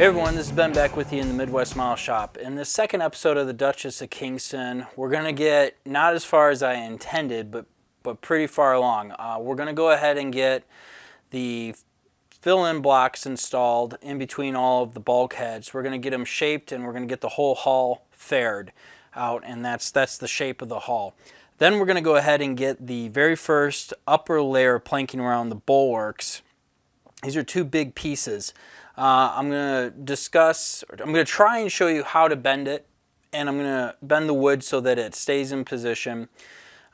Hey everyone, this is Ben back with you in the Midwest Model Shop. In the second episode of the Duchess of Kingston, we're going to get not as far as I intended, but pretty far along. We're going to go ahead and get the fill-in blocks installed in between all of the bulkheads. We're going to get them shaped and we're going to get the whole hull faired out, and that's the shape of the hull. Then we're going to go ahead and get the very first upper layer planking around the bulwarks. These are two big pieces. I'm going to try and show you how to bend it, and I'm going to bend the wood so that it stays in position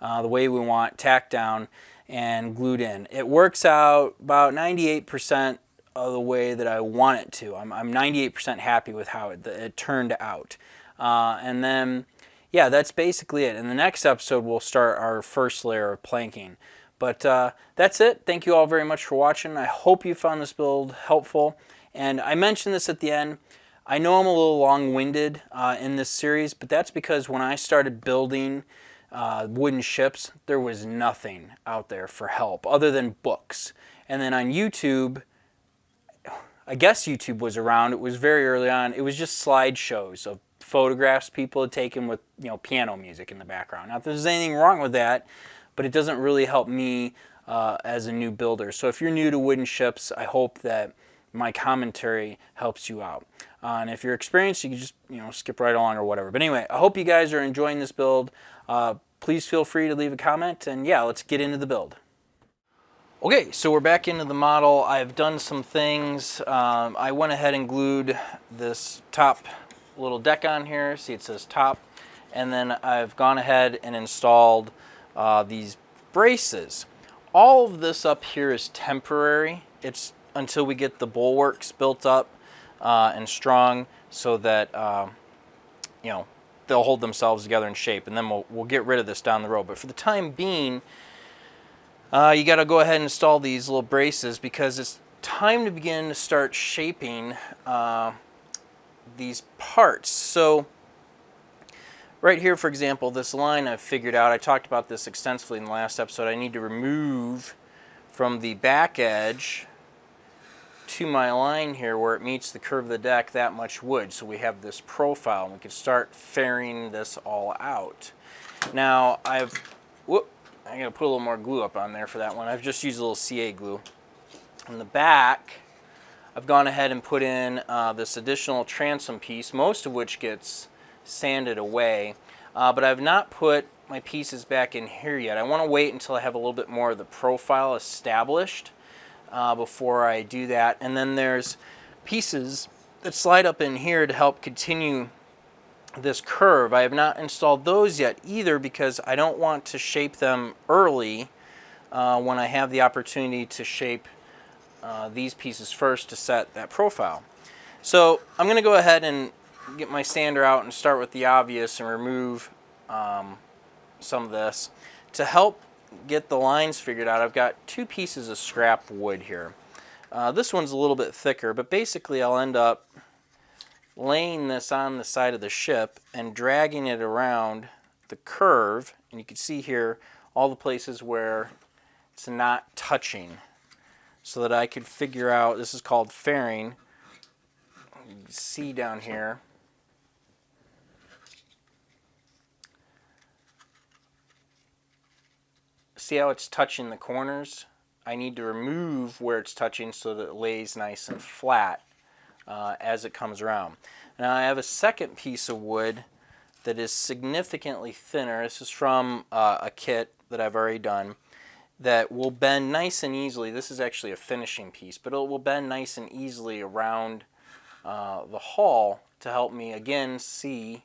the way we want, tacked down and glued in. It works out about 98% of the way that I want it to. I'm 98% happy with how it turned out. And then, yeah, that's basically it. In the next episode, we'll start our first layer of planking. But that's it. Thank you all very much for watching. I hope you found this build helpful. And I mentioned this at the end. I know I'm a little long-winded in this series, but that's because when I started building wooden ships, there was nothing out there for help other than books. And then on YouTube, I guess YouTube was around. It was very early on. It was just slideshows of photographs people had taken with piano music in the background. Not that there's anything wrong with that, but it doesn't really help me as a new builder. So if you're new to wooden ships, I hope that my commentary helps you out. And if you're experienced, you can just skip right along or whatever. But anyway, I hope you guys are enjoying this build. Please feel free to leave a comment, and yeah, let's get into the build. Okay, so we're back into the model. I've done some things. I went ahead and glued this top little deck on here. See, it says top. And then I've gone ahead and installed these braces. All of this up here is temporary. It's until we get the bulwarks built up and strong so that they'll hold themselves together in shape, and then we'll get rid of this down the road. But for the time being, you got to go ahead and install these little braces because it's time to begin to start shaping these parts. So right here, for example, this line I've figured out, I talked about this extensively in the last episode. I need to remove from the back edge to my line here where it meets the curve of the deck that much wood, so we have this profile and we can start fairing this all out. Now I'm gonna put a little more glue up on there for that one. I've just used a little CA glue. On the back, I've gone ahead and put in this additional transom piece, most of which gets sanded away, but I've not put my pieces back in here yet. I want to wait until I have a little bit more of the profile established before I do that. And then there's pieces that slide up in here to help continue this curve. I have not installed those yet either because I don't want to shape them early when I have the opportunity to shape these pieces first to set that profile. So I'm going to go ahead and get my sander out and start with the obvious and remove some of this. To help get the lines figured out, I've got two pieces of scrap wood here. This one's a little bit thicker, but basically I'll end up laying this on the side of the ship and dragging it around the curve, and you can see here all the places where it's not touching so that I could figure out, this is called fairing. You can see down here see how it's touching the corners? I need to remove where it's touching so that it lays nice and flat as it comes around. Now I have a second piece of wood that is significantly thinner. This is from a kit that I've already done that will bend nice and easily. This is actually a finishing piece, but it will bend nice and easily around the hull to help me again see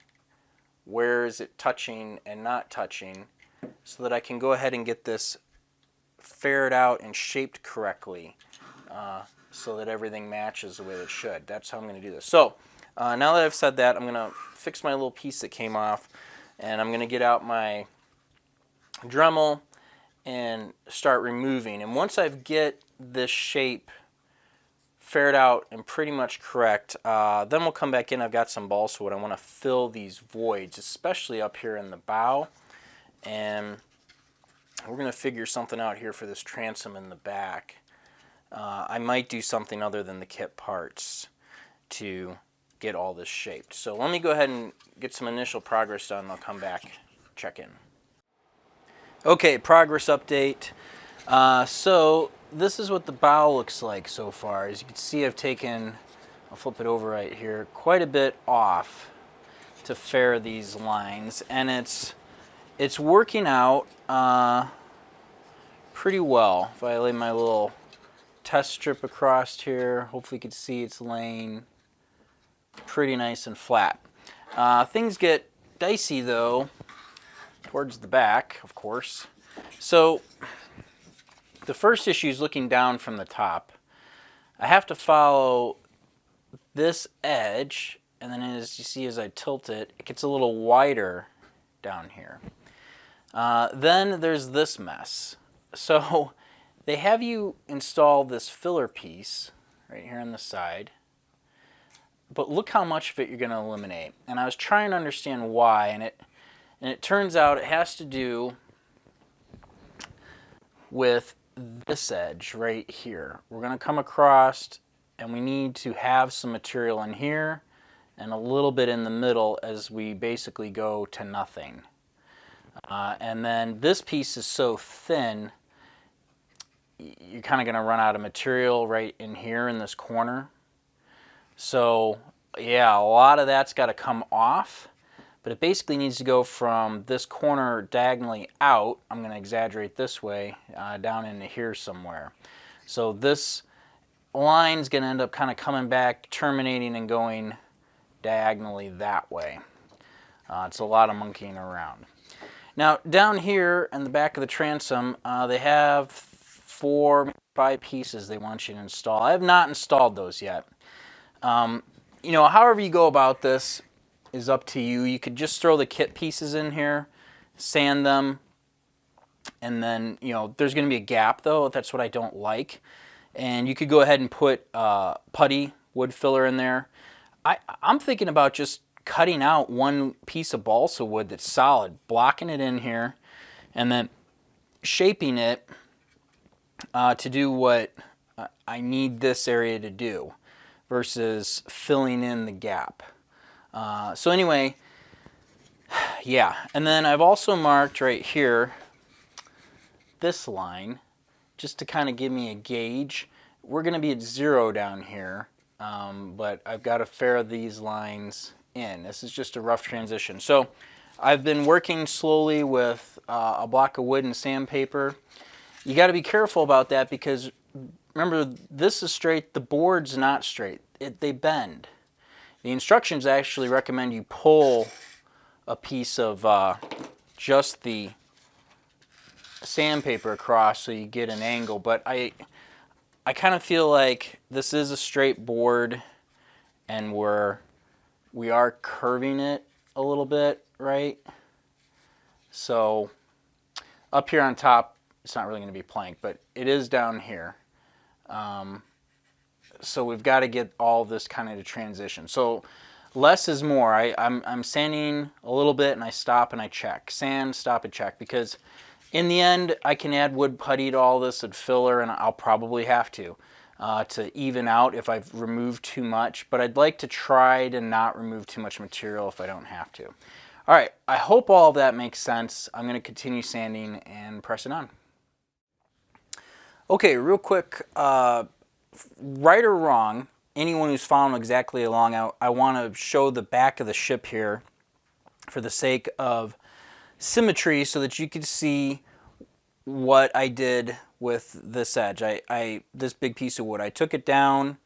where is it touching and not touching, so that I can go ahead and get this faired out and shaped correctly so that everything matches the way it should. That's how I'm going to do this. So now that I've said that, I'm going to fix my little piece that came off, and I'm going to get out my Dremel and start removing. And once I get this shape faired out and pretty much correct, then we'll come back in. I've got some balsa wood. I want to fill these voids, especially up here in the bow. And we're going to figure something out here for this transom in the back. I might do something other than the kit parts. to get all this shaped. So let me go ahead and get some initial progress done, and I'll come back, check in. Okay, progress update. So this is what the bow looks like so far. As you can see, I've taken, I'll flip it over right here, quite a bit off to fair these lines, and it's working out pretty well. If I lay my little test strip across here, hopefully you can see it's laying pretty nice and flat. Things get dicey though towards the back, of course. So the first issue is looking down from the top. I have to follow this edge, and then as you see as I tilt it, it gets a little wider down here. Then there's this mess. So they have you install this filler piece right here on the side, but look how much of it you're going to eliminate. And I was trying to understand why, and it turns out it has to do with this edge right here. We're going to come across, and we need to have some material in here and a little bit in the middle as we basically go to nothing. And then this piece is so thin, you're kind of going to run out of material right in here in this corner. So yeah, a lot of that's got to come off, but it basically needs to go from this corner diagonally out, I'm going to exaggerate this way, down into here somewhere. So this line's going to end up kind of coming back, terminating and going diagonally that way. It's a lot of monkeying around. Now down here in the back of the transom, they have 4, 5 pieces they want you to install. I have not installed those yet. You know, however you go about this is up to you. You could just throw the kit pieces in here, sand them, and then, you know, there's going to be a gap though. That's what I don't like. And you could go ahead and put putty wood filler in there. I'm thinking about just cutting out one piece of balsa wood that's solid, blocking it in here, and then shaping it to do what I need this area to do versus filling in the gap. So anyway, yeah, and then I've also marked right here this line just to kind of give me a gauge. We're going to be at 0 down here, but I've got to fair these lines in. This is just a rough transition. So I've been working slowly with a block of wood and sandpaper. You got to be careful about that because remember, this is straight, the board's not straight. They bend. The instructions actually recommend you pull a piece of just the sandpaper across so you get an angle, but I kind of feel like this is a straight board and we are curving it a little bit, right? So up here on top, it's not really going to be plank, but it is down here. So we've got to get all this kind of to transition. So less is more. I'm sanding a little bit and I stop and I check. Sand, stop and check, because in the end I can add wood putty to all this and filler, and I'll probably have to even out if I've removed too much, but I'd like to try to not remove too much material if I don't have to. All right, I hope all of that makes sense. I'm going to continue sanding and press it on. Okay, real quick, right or wrong, anyone who's following exactly along, I want to show the back of the ship here for the sake of symmetry so that you can see what I did with this edge. This big piece of wood, I took it down,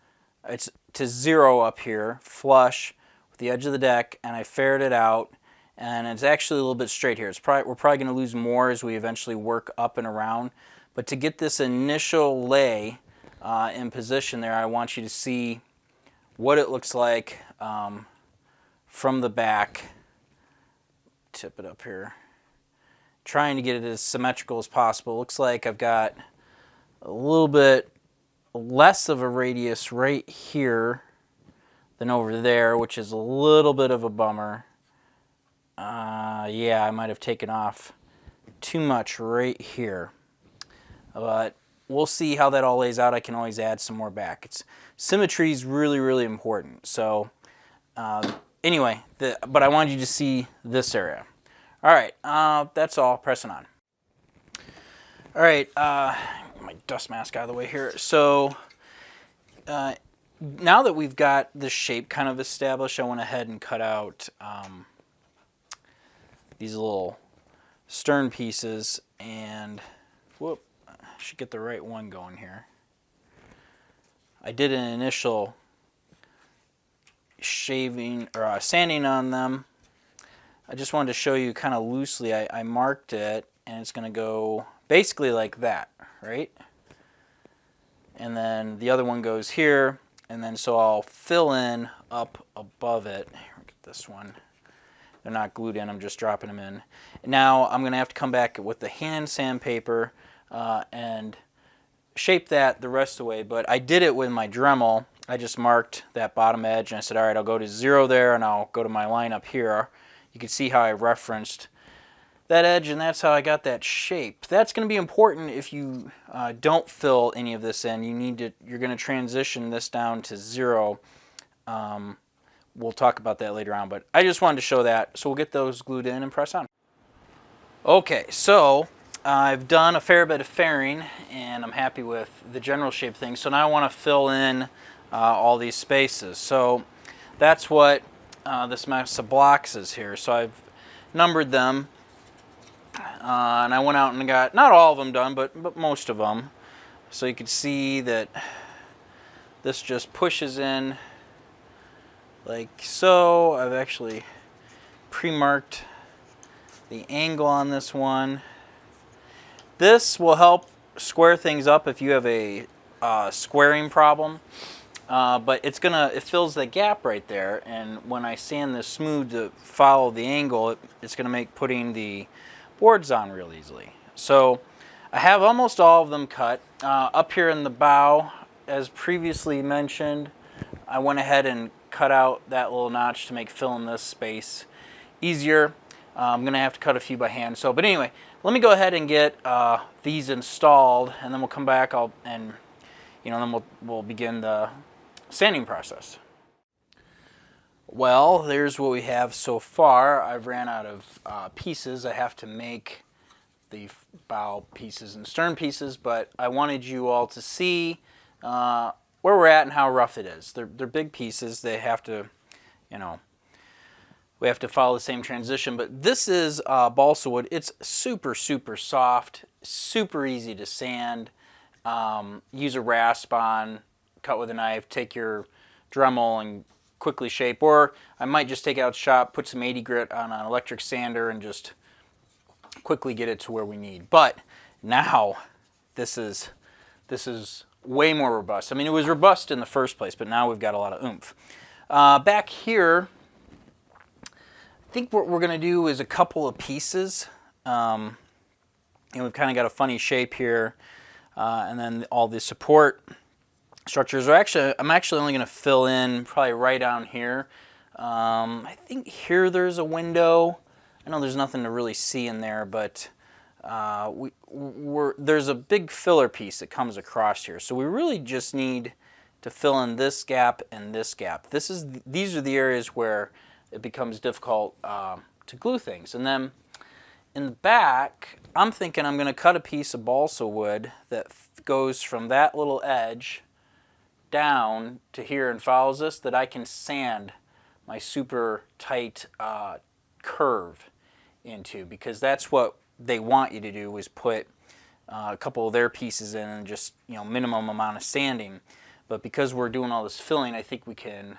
it's to 0 up here, flush with the edge of the deck, and I faired it out, and it's actually a little bit straight here. We're probably going to lose more as we eventually work up and around, but to get this initial lay in position there, I want you to see what it looks like from the back. Tip it up here. Trying to get it as symmetrical as possible. Looks like I've got a little bit less of a radius right here than over there, which is a little bit of a bummer. Yeah, I might have taken off too much right here. But we'll see how that all lays out. I can always add some more back. Symmetry is really, really important. So anyway, but I wanted you to see this area. All right, that's all. Pressing on. All right, my dust mask out of the way here. So now that we've got the shape kind of established, I went ahead and cut out these little stern pieces, and whoop, I should get the right one going here. I did an initial shaving or sanding on them. I just wanted to show you kind of loosely. I marked it, and it's going to go basically like that, right? And then the other one goes here, and then so I'll fill in up above it. Here, look at this one. They're not glued in, I'm just dropping them in. And now I'm going to have to come back with the hand sandpaper and shape that the rest of the way. But I did it with my Dremel. I just marked that bottom edge, and I said, all right, I'll go to 0 there, and I'll go to my line up here. You can see how I referenced that edge, and that's how I got that shape. That's going to be important if you don't fill any of this in. You're going to transition this down to 0. We'll talk about that later on, but I just wanted to show that. So we'll get those glued in and press on. Okay, so I've done a fair bit of fairing, and I'm happy with the general shape thing. So now I want to fill in all these spaces. So that's what this mess of blocks is here. So I've numbered them, and I went out and got, not all of them done, but most of them. So you can see that this just pushes in like so. I've actually pre-marked the angle on this one. This will help square things up if you have a squaring problem, but it fills the gap right there, and when I sand this smooth to follow the angle, it's going to make putting the boards on real easily. So I have almost all of them cut. Up here in the bow, as previously mentioned, I went ahead and cut out that little notch to make filling this space easier. I'm going to have to cut a few by hand. But anyway, let me go ahead and get these installed, and then we'll come back then we'll begin the sanding process. Well, there's what we have so far. I've ran out of pieces. I have to make the bow pieces and stern pieces, but I wanted you all to see where we're at and how rough it is. They're big pieces. They have to, we have to follow the same transition, but this is balsa wood. It's super, super soft, super easy to sand. Use a rasp on, cut with a knife, take your Dremel and quickly shape, or I might just take it out to shop, put some 80 grit on an electric sander and just quickly get it to where we need. But now this is way more robust. I mean, it was robust in the first place, but now we've got a lot of oomph. Back here, I think what we're going to do is a couple of pieces. And we've kind of got a funny shape here, and then all the support structures are I'm actually only going to fill in probably right down here. I think here there's a window. I know there's nothing to really see in there, but there's a big filler piece that comes across here. So we really just need to fill in this gap and this gap. These are the areas where it becomes difficult to glue things. And then in the back, I'm thinking I'm going to cut a piece of balsa wood that goes from that little edge down to here and follows this, that I can sand my super tight curve into, because that's what they want you to do, is put a couple of their pieces in and just minimum amount of sanding. But because we're doing all this filling, I think we can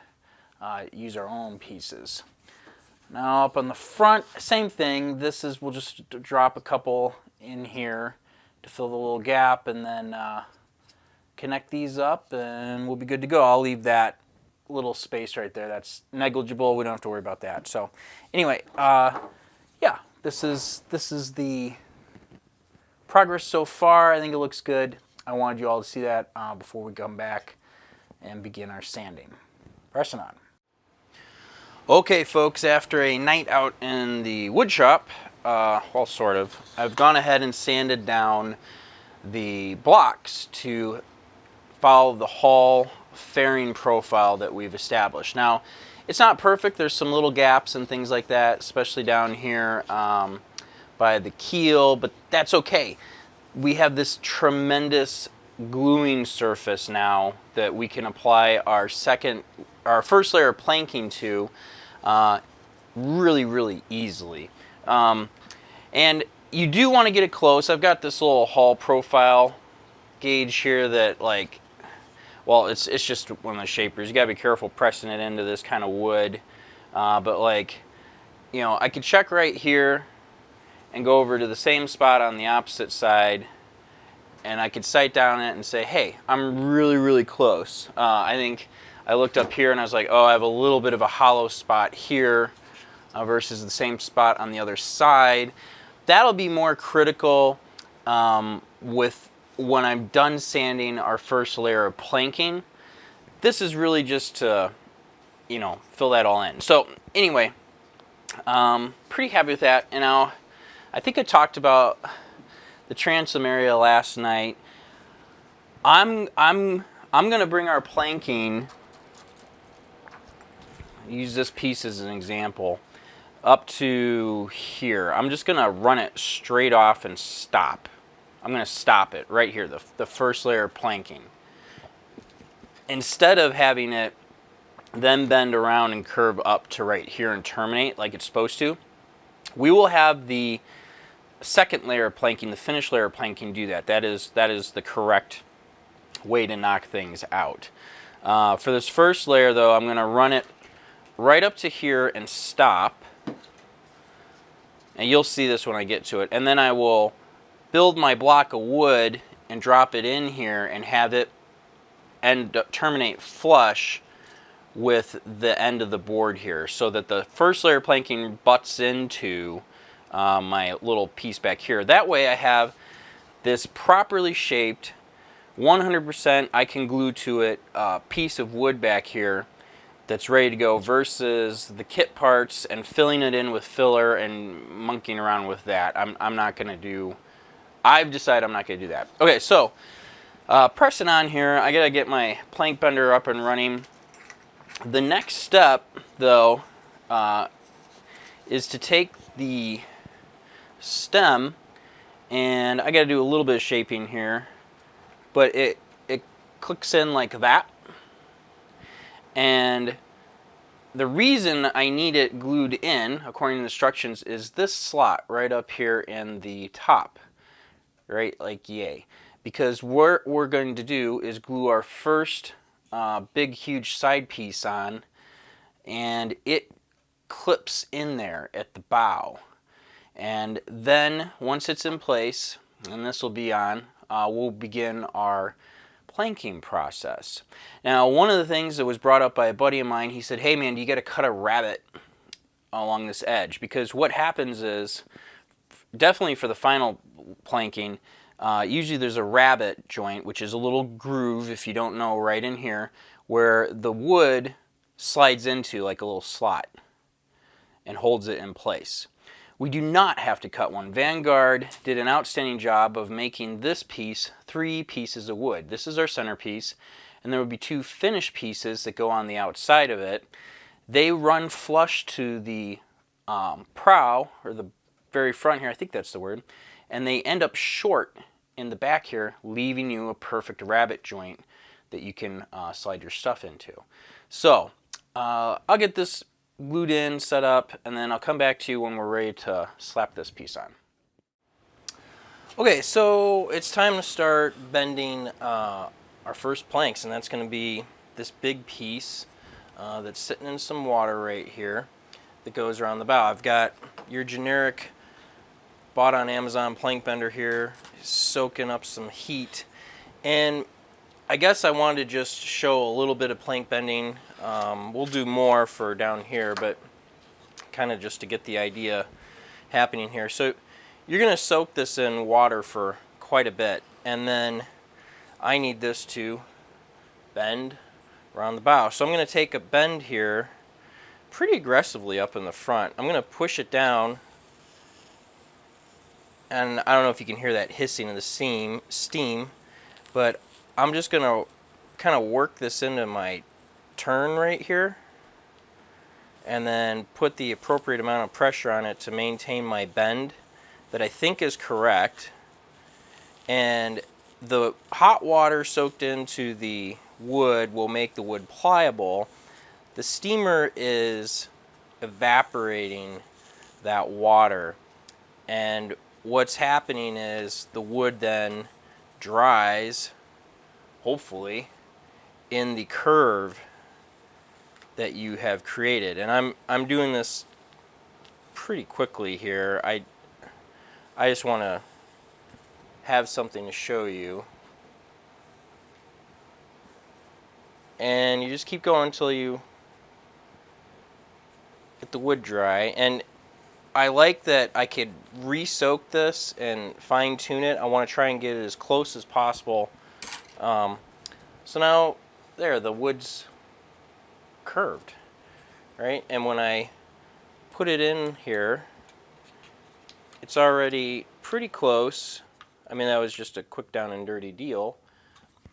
use our own pieces. Now up on the front, same thing. We'll just drop a couple in here to fill the little gap, and then connect these up, and we'll be good to go. I'll leave that little space right there. That's negligible. We don't have to worry about that. So anyway, yeah, this is the progress so far. I think it looks good. I wanted you all to see that before we come back and begin our sanding. Pressing on. Okay, folks, after a night out in the wood shop, well, sort of, I've gone ahead and sanded down the blocks to follow the hull fairing profile that we've established. Now, it's not perfect. There's some little gaps and things like that, especially down here by the keel, but that's okay. We have this tremendous gluing surface now that we can apply our first layer of planking to really, really easily. And you do want to get it close. I've got this little hull profile gauge here that, like, well, it's just one of the shapers. You gotta be careful pressing it into this kind of wood. But, like, you know, I could check right here and go over to the same spot on the opposite side, and I could sight down it and say, hey, I'm really, really close. I think I looked up here and I was like, oh, I have a little bit of a hollow spot here versus the same spot on the other side. That'll be more critical with when I'm done sanding our first layer of planking. This is really just to, you know, fill that all in. So anyway, pretty happy with that. And now, I think I talked about the transom area last night. I'm gonna bring our planking, use this piece as an example, up to here. I'm just gonna run it straight off and stop. I'm gonna stop it right here, the first layer of planking. Instead of having it then bend around and curve up to right here and terminate like it's supposed to, we will have the second layer of planking, the finished layer of planking, do that. That is the correct way to knock things out. For this first layer, though, I'm going to run it right up to here and stop. And you'll see this when I get to it. And then I will build my block of wood and drop it in here and have it terminate flush with the end of the board here, so that the first layer of planking butts into my little piece back here. That way I have this properly shaped, 100% I can glue to it piece of wood back here that's ready to go, versus the kit parts and filling it in with filler and monkeying around with that. I'm not going to do, I've decided I'm not going to do that. Okay, so pressing on here, I got to get my plank bender up and running. The next step, though, is to take the stem, and I got to do a little bit of shaping here, but it clicks in like that. And the reason I need it glued in, according to the instructions, is this slot right up here in the top, right, like yay. Because what we're going to do is glue our first big huge side piece on, and it clips in there at the bow. And then once it's in place, and this will be on, we'll begin our planking process. Now, one of the things that was brought up by a buddy of mine, he said, hey man, you got to cut a rabbet along this edge, because what happens is, definitely for the final planking, usually there's a rabbet joint, which is a little groove, if you don't know, right in here, where the wood slides into like a little slot and holds it in place. We do not have to cut one. Vanguard did an outstanding job of making this piece 3 pieces of wood. This is our centerpiece, and there will be 2 finished pieces that go on the outside of it. They run flush to the prow, or the very front here, I think that's the word, and they end up short in the back here, leaving you a perfect rabbet joint that you can slide your stuff into. So I'll get this glued in, set up, and then I'll come back to you when we're ready to slap this piece on. Okay, so it's time to start bending our first planks, and that's going to be this big piece that's sitting in some water right here that goes around the bow. I've got your generic bought on Amazon plank bender here, soaking up some heat, and I guess I wanted to just show a little bit of plank bending. We'll do more for down here, but kind of just to get the idea happening here. So you're going to soak this in water for quite a bit, and then I need this to bend around the bow. So I'm going to take a bend here pretty aggressively up in the front. I'm going to push it down and I don't know if you can hear that hissing of the steam, but I'm just going to kind of work this into my turn right here, and then put the appropriate amount of pressure on it to maintain my bend that I think is correct. And the hot water soaked into the wood will make the wood pliable. The steamer is evaporating that water, and what's happening is the wood then dries, hopefully, in the curve that you have created. And I'm doing this pretty quickly here. I just want to have something to show you. And you just keep going until you get the wood dry. And I like that I could re-soak this and fine-tune it. I want to try and get it as close as possible. So now, there, the wood's curved, right? And when I put it in here, it's already pretty close. I mean, that was just a quick down and dirty deal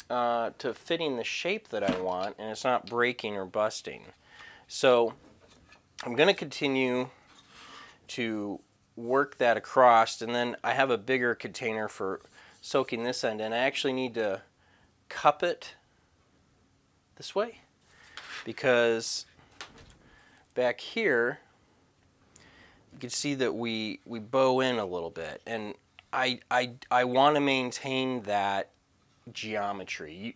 to fitting the shape that I want, and it's not breaking or busting. So I'm going to continue to work that across, and then I have a bigger container for soaking this end, and I actually need to cup it this way, because back here you can see that we bow in a little bit, and I want to maintain that geometry.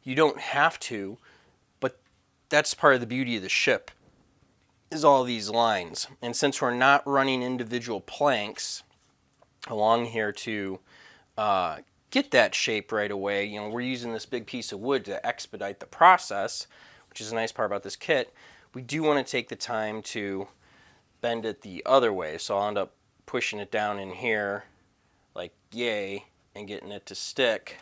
You don't have to, but that's part of the beauty of the ship, is all these lines. And since we're not running individual planks along here to get that shape right away, you know, we're using this big piece of wood to expedite the process, which is a nice part about this kit. We do want to take the time to bend it the other way, so I'll end up pushing it down in here like yay and getting it to stick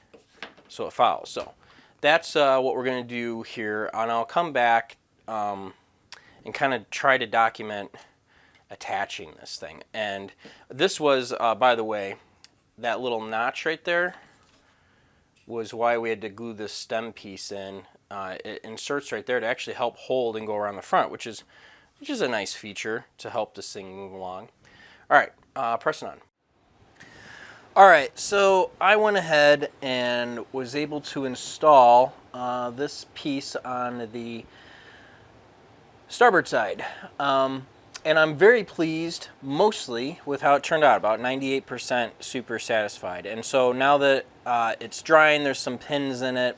so it follows. So that's what we're going to do here, and I'll come back and kind of try to document attaching this thing. And this was, by the way, that little notch right there was why we had to glue this stem piece in. It inserts right there to actually help hold and go around the front, which is a nice feature to help this thing move along. All right, pressing on. All right, so I went ahead and was able to install this piece on the starboard side. And I'm very pleased, mostly, with how it turned out, about 98% super satisfied. And so now that it's drying, there's some pins in it,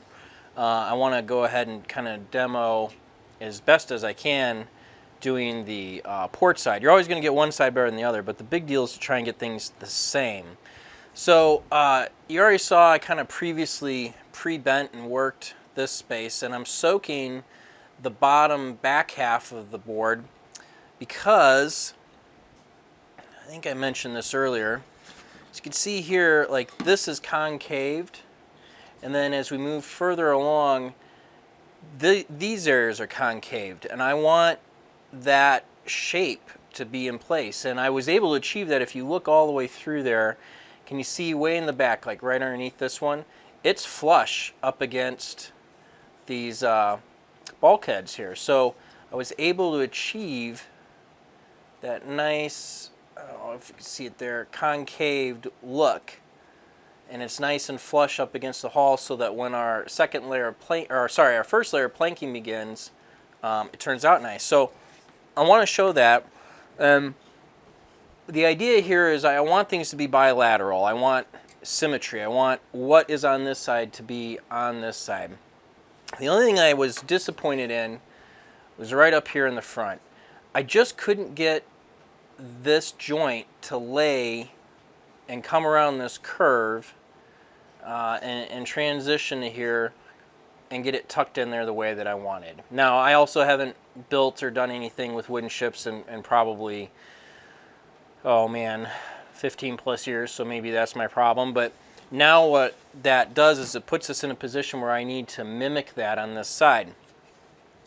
I want to go ahead and kind of demo as best as I can doing the port side. You're always going to get one side better than the other, but the big deal is to try and get things the same. So you already saw I kind of previously pre-bent and worked this space, and I'm soaking the bottom back half of the board because, I think I mentioned this earlier, as you can see here, like this is concaved, and then as we move further along, these areas are concaved, and I want that shape to be in place. And I was able to achieve that. If you look all the way through there, can you see way in the back, like right underneath this one, it's flush up against these bulkheads here. So I was able to achieve that nice, I don't know if you can see it there, concaved look. And it's nice and flush up against the hull, so that when our second layer of our first layer of planking begins, it turns out nice. So I want to show that. The idea here is I want things to be bilateral. I want symmetry. I want what is on this side to be on this side. The only thing I was disappointed in was right up here in the front. I just couldn't get this joint to lay and come around this curve and transition to here and get it tucked in there the way that I wanted. Now, I also haven't built or done anything with wooden ships in probably, oh man, 15 plus years, so maybe that's my problem. But now what that does is it puts us in a position where I need to mimic that on this side.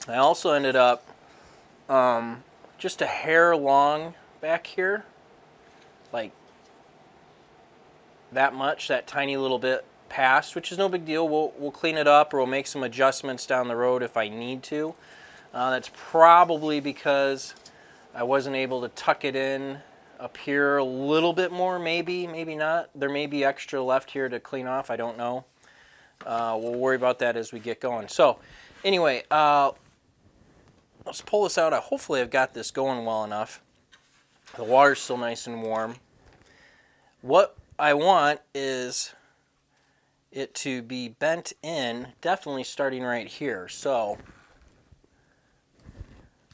I also ended up just a hair long back here, like that much, that tiny little bit past, which is no big deal. We'll clean it up, or we'll make some adjustments down the road if I need to. That's probably because I wasn't able to tuck it in up here a little bit more, maybe not. There may be extra left here to clean off, I don't know. We'll worry about that as we get going. So anyway, let's pull this out. Hopefully I've got this going well enough. The water's still nice and warm. What I want is it to be bent in, definitely starting right here. So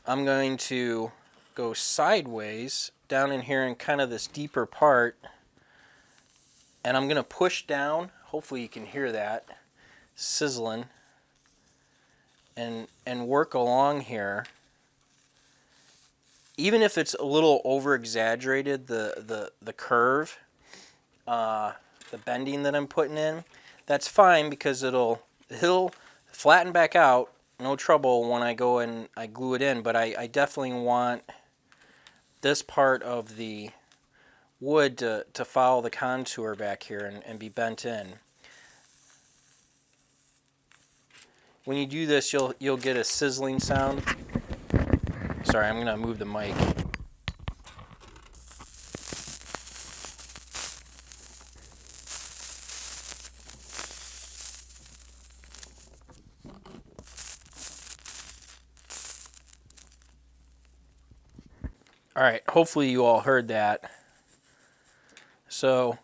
I'm going to go sideways down in here in kind of this deeper part, and I'm going to push down. Hopefully you can hear that sizzling, and work along here. Even if it's a little over exaggerated, the curve, the bending that I'm putting in, that's fine, because it'll flatten back out, no trouble, when I go and I glue it in. But I definitely want this part of the wood to follow the contour back here and be bent in. When you do this, you'll get a sizzling sound. Sorry, I'm gonna move the mic. All right, hopefully you all heard that. So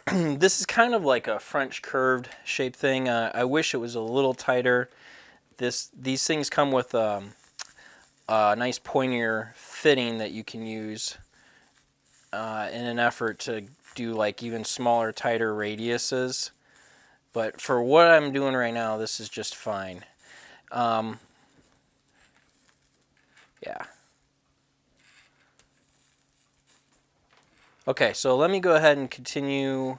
this is kind of like a French curved shape thing. I wish it was a little tighter. These things come with a nice pointier fitting that you can use in an effort to do like even smaller, tighter radiuses. But for what I'm doing right now, this is just fine. Yeah. Okay, so let me go ahead and continue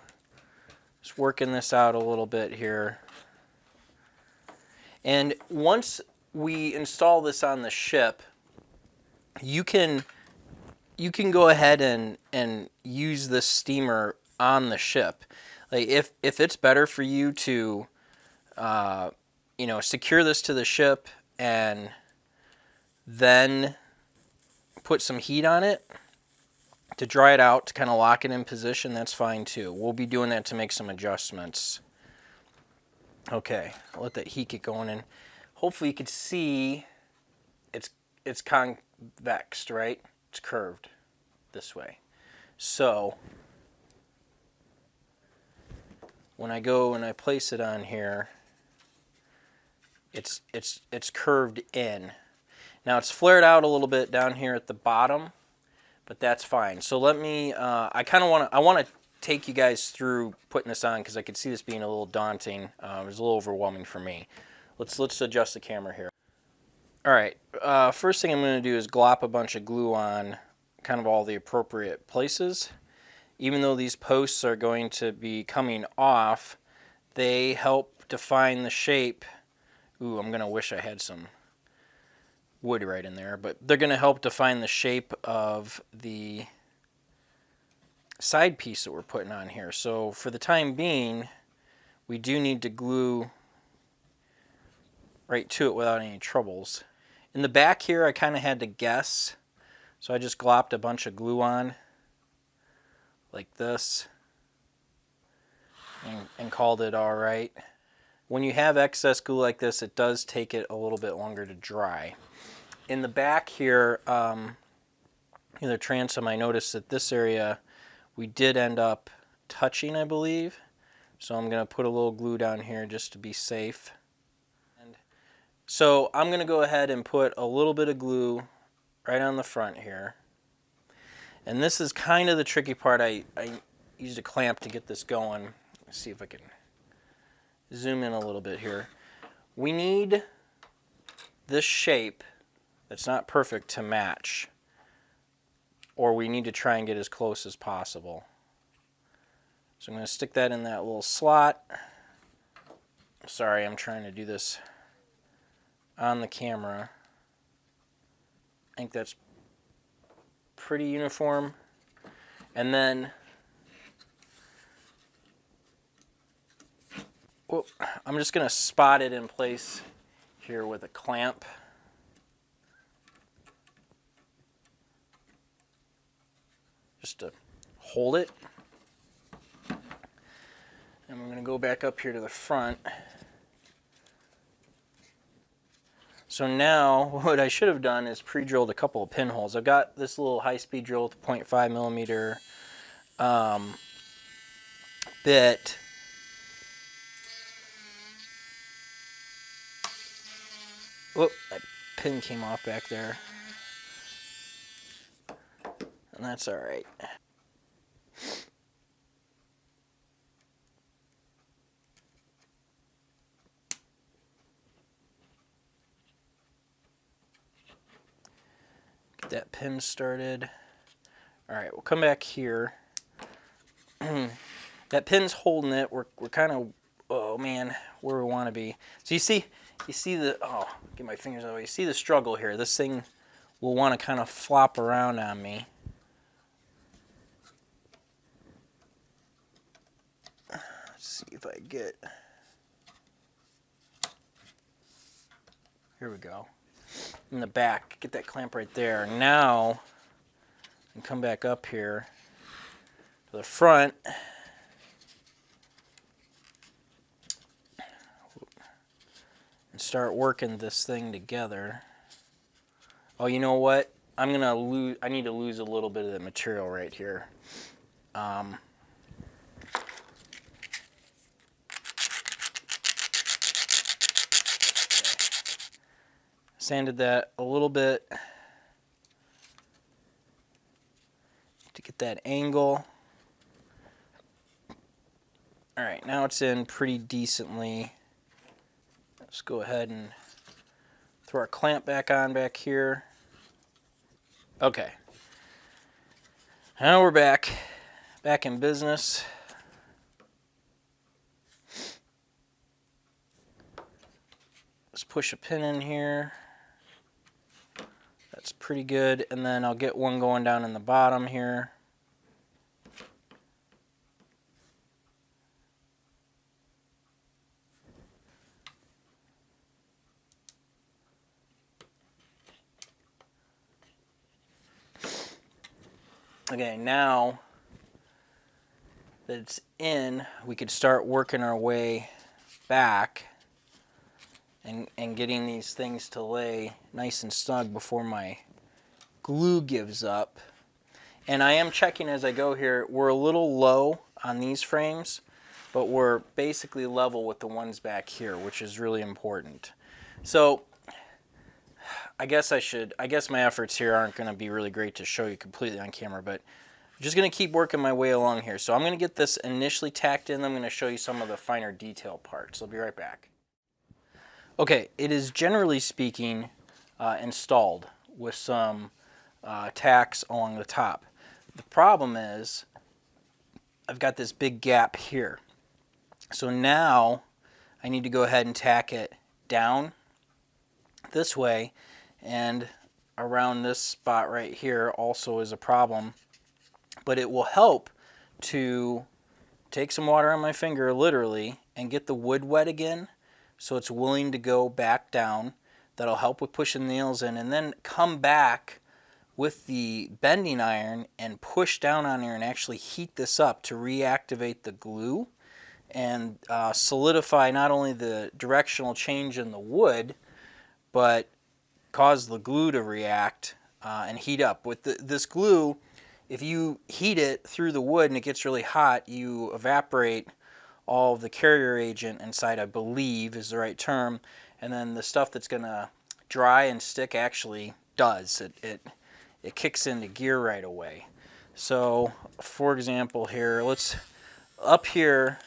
just working this out a little bit here. And once we install this on the ship, you can go ahead and use this steamer on the ship. Like if it's better for you to secure this to the ship and then put some heat on it to dry it out, to kind of lock it in position, that's fine too. We'll be doing that to make some adjustments. Okay, I'll let that heat get going, and hopefully you can see it's convex, right? It's curved this way. So when I go and I place it on here, it's curved in. Now it's flared out a little bit down here at the bottom, but that's fine. So let me, I want to take you guys through putting this on, because I could see this being a little daunting. It was a little overwhelming for me. Let's adjust the camera here. All right, first thing I'm going to do is glop a bunch of glue on kind of all the appropriate places. Even though these posts are going to be coming off, they help define the shape. Ooh, I'm going to wish I had some wood right in there, but they're going to help define the shape of the side piece that we're putting on here. So for the time being, we do need to glue right to it without any troubles. In the back here, I kind of had to guess, so I just glopped a bunch of glue on like this and called it all right. When you have excess glue like this, it does take it a little bit longer to dry. In the back here, in the transom, I noticed that this area we did end up touching, I believe. So I'm going to put a little glue down here just to be safe. And so I'm going to go ahead and put a little bit of glue right on the front here. And this is kind of the tricky part. I used a clamp to get this going. Let's see if I can zoom in a little bit here. We need this shape that's not perfect to match, or we need to try and get as close as possible. So I'm going to stick that in that little slot. Sorry, I'm trying to do this on the camera. I think that's pretty uniform. And then Whoop, I'm just going to spot it in place here with a clamp. Just to hold it. And we're going to go back up here to the front. So now what I should have done is pre-drilled a couple of pinholes. I've got this little high-speed drill with a 0.5 millimeter bit. Whoop, that pin came off back there. And that's all right. Get that pin started. All right, we'll come back here. That pin's holding it. We're kind of, oh man, where we want to be. So you see the, oh, get my fingers out of the way. You see the struggle here. This thing will want to kind of flop around on me. Let's see if I get, here we go. In the back, get that clamp right there. Now, and come back up here to the front. And start working this thing together. Oh, you know what? I need to lose a little bit of the material right here. Sanded that a little bit to get that angle. All right, now it's in pretty decently. Let's go ahead and throw our clamp back on back here. Okay. Now we're back in business. Let's push a pin in here. That's pretty good. And then I'll get one going down in the bottom here. Okay, now that it's in, we could start working our way back and getting these things to lay nice and snug before my glue gives up. And I am checking as I go here. We're a little low on these frames, but we're basically level with the ones back here, which is really important. So I guess my efforts here aren't going to be really great to show you completely on camera, but I'm just going to keep working my way along here. So I'm going to get this initially tacked in. I'm going to show you some of the finer detail parts. I'll be right back. Okay, it is generally speaking installed with some tacks along the top. The problem is I've got this big gap here. So now I need to go ahead and tack it down this way, and around this spot right here also is a problem. But it will help to take some water on my finger, literally, and get the wood wet again so it's willing to go back down. That'll help with pushing the nails in, and then come back with the bending iron and push down on here and actually heat this up to reactivate the glue and solidify not only the directional change in the wood, but cause the glue to react and heat up. With this glue, if you heat it through the wood and it gets really hot, you evaporate all of the carrier agent inside, I believe is the right term, and then the stuff that's going to dry and stick actually does. It kicks into gear right away. So, for example here, up here,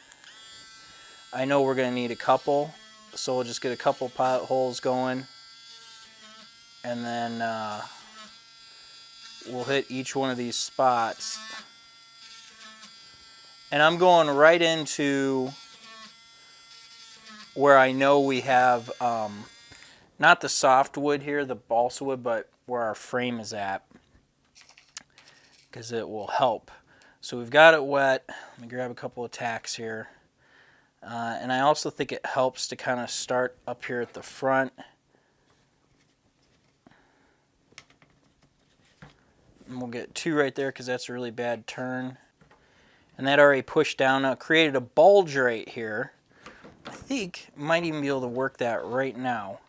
I know we're going to need a couple, so we'll just get a couple potholes going, and then we'll hit each one of these spots. And I'm going right into where I know we have, not the soft wood here, the balsa wood, but where our frame is at, because it will help. So we've got it wet. Let me grab a couple of tacks here. And I also think it helps to kind of start up here at the front. And we'll get 2 right there because that's a really bad turn. And that already pushed down. Now it created a bulge right here. I think I might even be able to work that right now.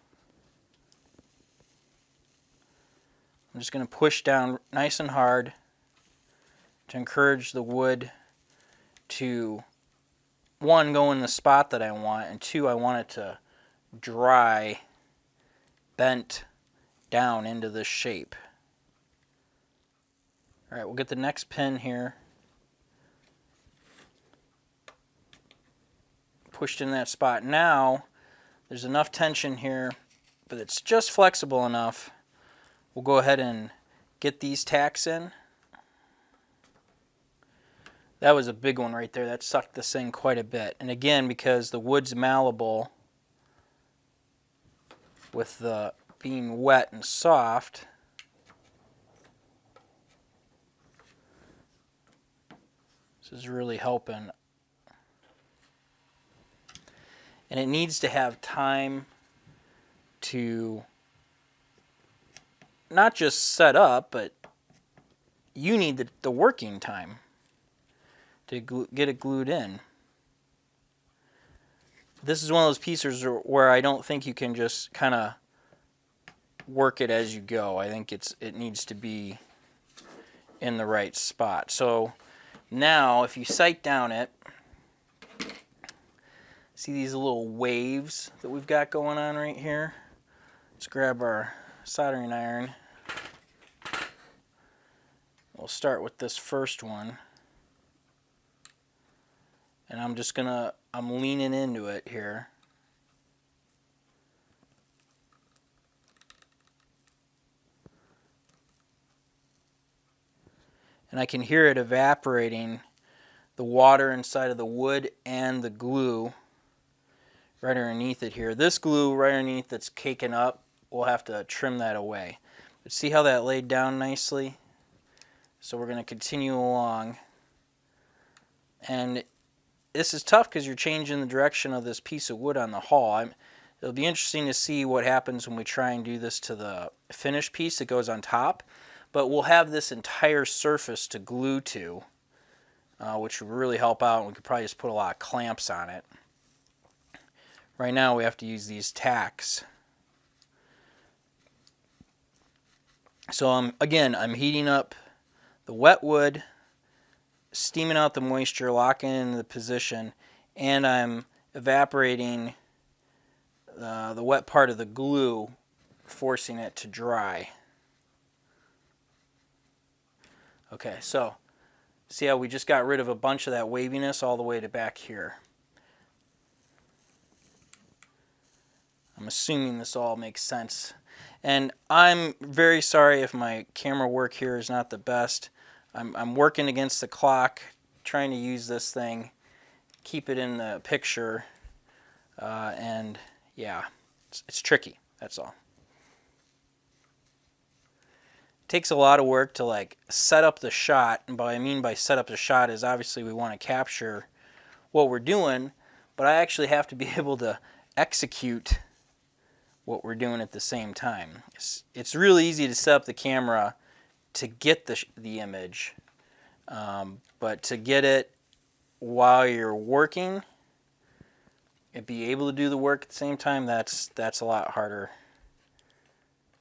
I'm just going to push down nice and hard to encourage the wood to, 1, go in the spot that I want, and 2, I want it to dry, bent down into this shape. All right, we'll get the next pin here. Pushed in that spot. Now, there's enough tension here, but it's just flexible enough. We'll go ahead and get these tacks in. That was a big one right there. That sucked this in quite a bit. And again, because the wood's malleable, with the being wet and soft, this is really helping. And it needs to have time to not just set up, but you need the working time to get it glued in. This is one of those pieces where I don't think you can just kind of work it as you go. I think it needs to be in the right spot. So now if you sight down it, see these little waves that we've got going on right here? Let's grab our soldering iron. We'll start with this first one. And I'm leaning into it here. And I can hear it evaporating the water inside of the wood and the glue right underneath it here. This glue right underneath that's caking up, we'll have to trim that away. But see how that laid down nicely? So we're going to continue along. And this is tough because you're changing the direction of this piece of wood on the hull. It'll be interesting to see what happens when we try and do this to the finished piece that goes on top. But we'll have this entire surface to glue to, which will really help out. And we could probably just put a lot of clamps on it. Right now we have to use these tacks. So I'm heating up the wet wood, steaming out the moisture, locking in the position, and I'm evaporating the wet part of the glue, forcing it to dry. Okay, so see how we just got rid of a bunch of that waviness all the way to back here. I'm assuming this all makes sense. And I'm very sorry if my camera work here is not the best. I'm working against the clock, trying to use this thing, keep it in the picture, and yeah, it's tricky, that's all. It takes a lot of work to like set up the shot, and what I mean by set up the shot is obviously we want to capture what we're doing, but I actually have to be able to execute what we're doing at the same time. It's really easy to set up the camera to get the image, but to get it while you're working and be able to do the work at the same time, that's a lot harder,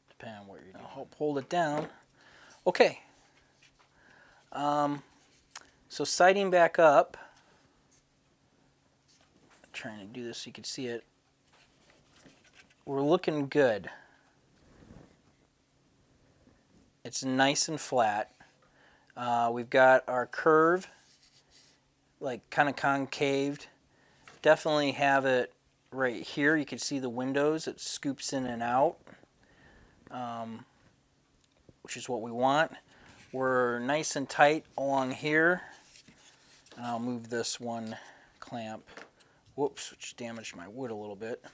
depending on what you're doing. I'll hold it down. Okay. So sighting back up, trying to do this so you can see it. We're looking good. It's nice and flat. We've got our curve, like kind of concaved. Definitely have it right here. You can see the windows. It scoops in and out, which is what we want. We're nice and tight along here. And I'll move this one clamp. Whoops, which damaged my wood a little bit.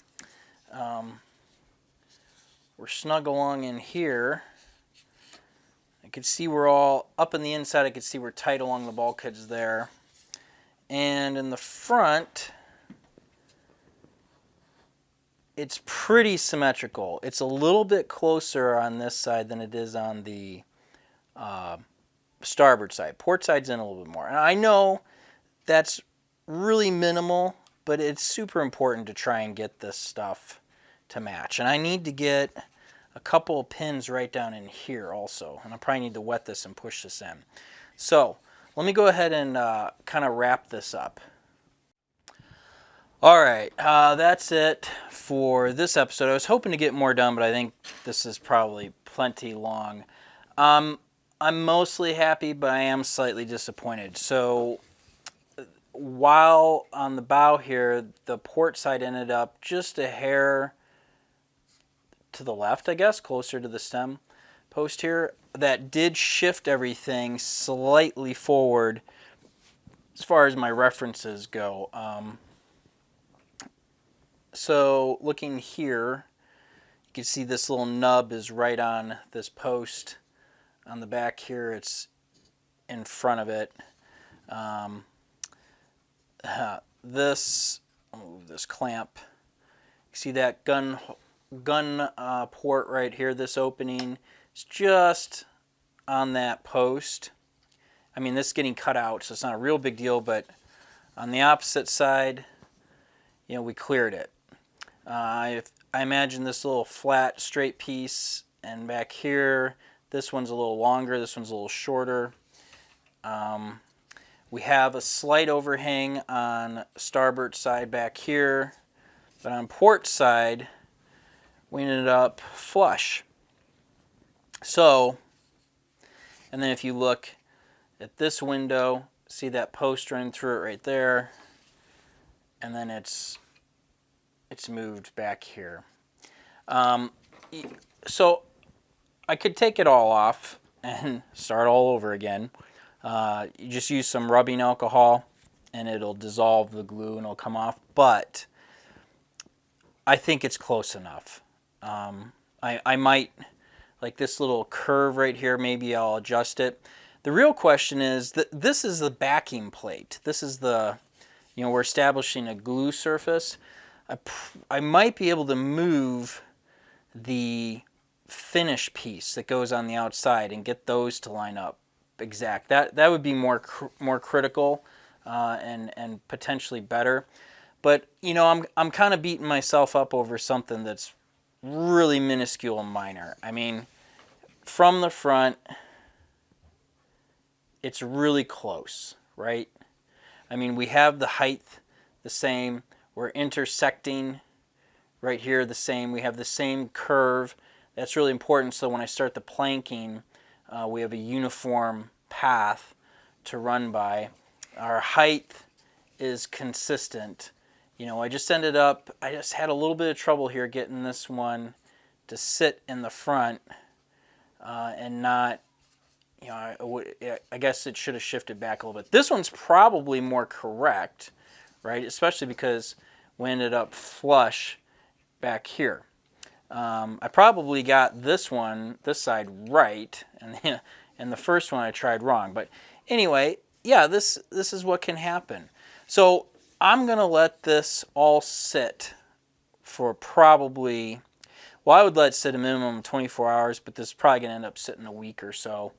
We're snug along in here. I can see we're all up in the inside. I can see we're tight along the bulkheads there. And in the front, it's pretty symmetrical. It's a little bit closer on this side than it is on the starboard side. Port side's in a little bit more. And I know that's really minimal, but it's super important to try and get this stuff to match. And I need to get a couple of pins right down in here also. And I probably need to wet this and push this in. So let me go ahead and kind of wrap this up. All right, that's it for this episode. I was hoping to get more done, but I think this is probably plenty long. I'm mostly happy, but I am slightly disappointed. So while on the bow here, the port side ended up just a hair to the left, I guess, closer to the stem post here. That did shift everything slightly forward as far as my references go. So looking here, you can see this little nub is right on this post. On the back here, it's in front of it. This clamp, you see that gun port right here, this opening, is just on that post. I mean, this is getting cut out, so it's not a real big deal, but on the opposite side, you know, we cleared it. I imagine this little flat, straight piece, and back here, this one's a little longer, this one's a little shorter. We have a slight overhang on starboard side back here, but on port side, we ended up flush. So, and then if you look at this window, see that post running through it right there, and then it's moved back here. So I could take it all off and start all over again. You just use some rubbing alcohol and it'll dissolve the glue and it'll come off, but I think it's close enough. I might, like this little curve right here, maybe I'll adjust it. The real question is that this is the backing plate. This is the, you know, we're establishing a glue surface. I might be able to move the finish piece that goes on the outside and get those to line up exact. That would be more critical and potentially better. But you know, I'm kind of beating myself up over something that's really minuscule and minor. I mean, from the front, it's really close, right? I mean, we have the height the same. We're intersecting right here the same. We have the same curve. That's really important, so when I start the planking, we have a uniform path to run by. Our height is consistent. You know, I just had a little bit of trouble here getting this one to sit in the front and not, you know, I guess it should have shifted back a little bit. This one's probably more correct, right? Especially because we ended up flush back here. I probably got this side right, and the first one I tried wrong. But anyway, yeah, this is what can happen. So I'm gonna let this all sit for probably, well, I would let it sit a minimum of 24 hours, but this is probably gonna end up sitting a week or so.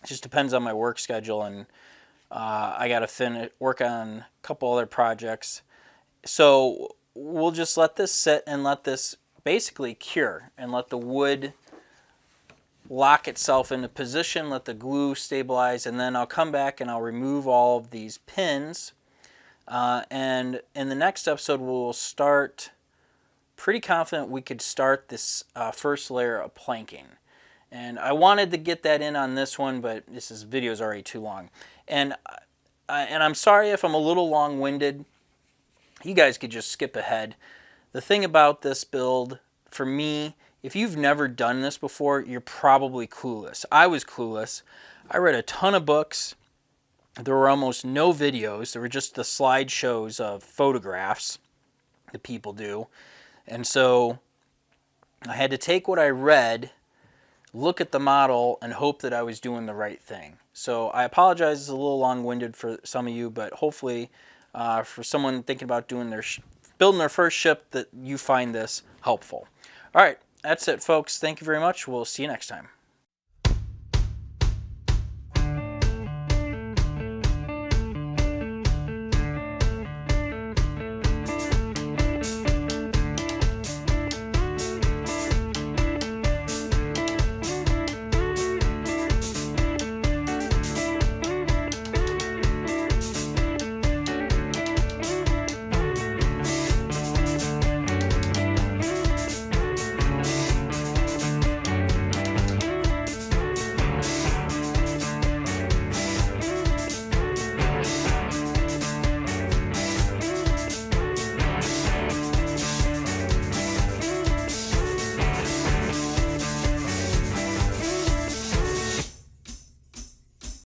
It just depends on my work schedule, and I gotta work on a couple other projects. So we'll just let this sit and let this basically cure and let the wood lock itself into position, let the glue stabilize, and then I'll come back and I'll remove all of these pins. And in the next episode, we'll start, pretty confident we could start this first layer of planking. And I wanted to get that in on this one, but this video is already too long. And I'm sorry if I'm a little long-winded. You guys could just skip ahead. The thing about this build, for me, if you've never done this before, you're probably clueless. I was clueless. I read a ton of books. There were almost no videos. There were just the slideshows of photographs that people do. And so I had to take what I read, look at the model, and hope that I was doing the right thing. So I apologize, it's a little long-winded for some of you, but hopefully for someone thinking about doing their building their first ship that you find this helpful. All right, that's it, folks. Thank you very much. We'll see you next time.